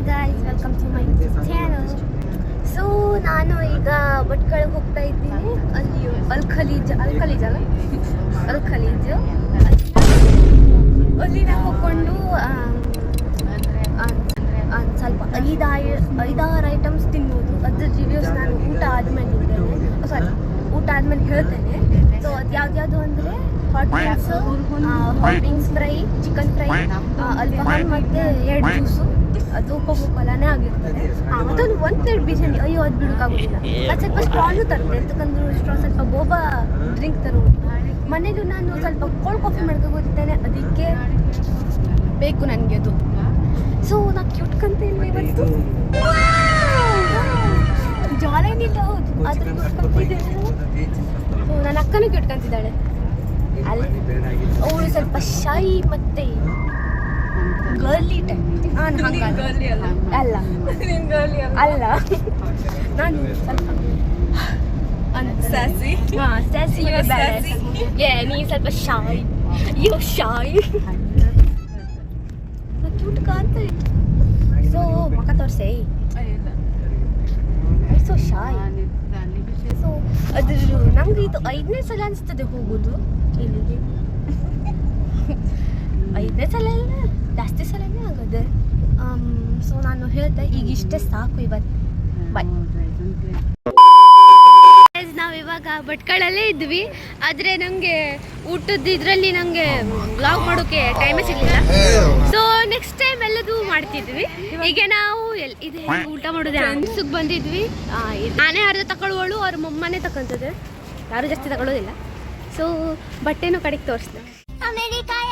Guys, welcome to my channel. So ನಾನು ಈಗ ಭಟ್ಕಳಕ್ಕೆ ಹೋಗ್ತಾ ಇದ್ದೀನಿ. ಅಲ್ಲಿ ಅಲ್ ಖಲೀಜ್ ಅಲ್ಲಿ ನಾವು ಹೋಗ್ಕೊಂಡು ಸ್ವಲ್ಪ ಐದಾರು ಐಟಮ್ಸ್ ತಿನ್ಬೋದು. ಅದ್ರ ರಿವ್ಯೂಸ್ ನಾನು ಊಟ ಆದ್ಮೇಲೆ ಹೇಳ್ತೇನೆ. ಸೊ ಅದು ಯಾವ್ದು ಅಂದರೆ hot wings fry, chicken fry, ಅಲ್ಫಹಾಮ್ ಮತ್ತು 2 ಜ್ಯೂಸು. ಅದು ಕೋಕೋಕೋಲಾನೇ ಆಗಿರ್ತದೆ. ಅದೊಂದು 1 ಪ್ಲೇಟ್ ಬಿರಿಯಾನಿ. ಅಯ್ಯೋ, ಅದು ಬಿಡೋಕ್ಕಾಗೋದಿಲ್ಲ. ಅದು ಸ್ವಲ್ಪ ಸ್ಟ್ರಾಂಗು ತರುತ್ತೆ. ಎಂತಕ್ಕಂದ್ರೆ ಸ್ವಲ್ಪ ಬೋಬಾ ಡ್ರಿಂಕ್ ತರುವುದು. ಮನೇಲೂ ನಾನು ಸ್ವಲ್ಪ ಕೋಲ್ಡ್ ಕಾಫಿ ಮಾಡ್ಕೊಬೋದಿದ್ದೇನೆ, ಅದಕ್ಕೆ ಬೇಕು ನನಗೆ ಅದು. ಸೊ ನಾನು ಕ್ಯೂಟ್ ಕಂತ ಇಲ್ಲ ಇವತ್ತು. ಜಾಲೇನಿಲ್ಲ, ಹೌದು, ಅದ್ರ ನನ್ನ ಅಕ್ಕನೂ ಕ್ಯೂಟ್ ಕಂತಿದ್ದಾಳೆ. ಅಲ್ಲಿ ಅವಳು ಸ್ವಲ್ಪ ಶೈ ಮತ್ತೆ ಗರ್ಲಿ ಟೈಪ್. ಅಲ್ಲ ನಾನು ಸ್ವಲ್ಪ ನೀ ಸ್ವಲ್ಪ ಶಾಯ್. ಕ್ಯೂಟ್ ಕಾಂತ. ಸೊ ಮಕ್ಕ ತೋರ್ಸೆ. So Shai. ಸೊ ಅದು ನಮ್ಗೆ ಇದು 5ನೇ ಸಲ ಅನಿಸ್ತದೆ ಹೋಗೋದು ಇಲ್ಲಿಗೆ. 5ನೇ ಸಲ ಎಲ್ಲ ಜಾಸ್ತಿ ಸಲನೇ ಆಗೋದು. ಸೊ ನಾನು ಹೇಳ್ದೆ ಈಗ ಇಷ್ಟೇ ಸಾಕು ಇವತ್ತು. ಬಾಯ್. ನಾವಿವಾಗ ಭಟ್ಕಳಲ್ಲೇ ಇದ್ವಿ, ಆದರೆ ನನಗೆ ಊಟದ ಇದರಲ್ಲಿ ನನಗೆ ವ್ಲಾಗ್ ಮಾಡೋಕ್ಕೆ ಟೈಮೇ ಸಿಗಲಿಲ್ಲ. ಸೊ ನೆಕ್ಸ್ಟ್ ಟೈಮ್ ಎಲ್ಲದೂ ಮಾಡ್ತಿದ್ವಿ. ಈಗ ನಾವು ಇದೆ ಊಟ ಮಾಡೋದೇ ಅನ್ಸಕ್ಕೆ ಬಂದಿದ್ವಿ. ನಾನೇ ಅರ್ಧ ತಗೊಳ್ಳೋಳು, ಅವ್ರ ಮೊಮ್ಮನೆ ತಗೊಂತದೆ, ಯಾರು ಜಾಸ್ತಿ ತಗೊಳ್ಳೋದಿಲ್ಲ. ಸೊ ಬಟ್ಟೆನೂ ಕಡೆಗೆ ತೋರಿಸ್ದೆ. ಅಮೆರಿಕಾಯ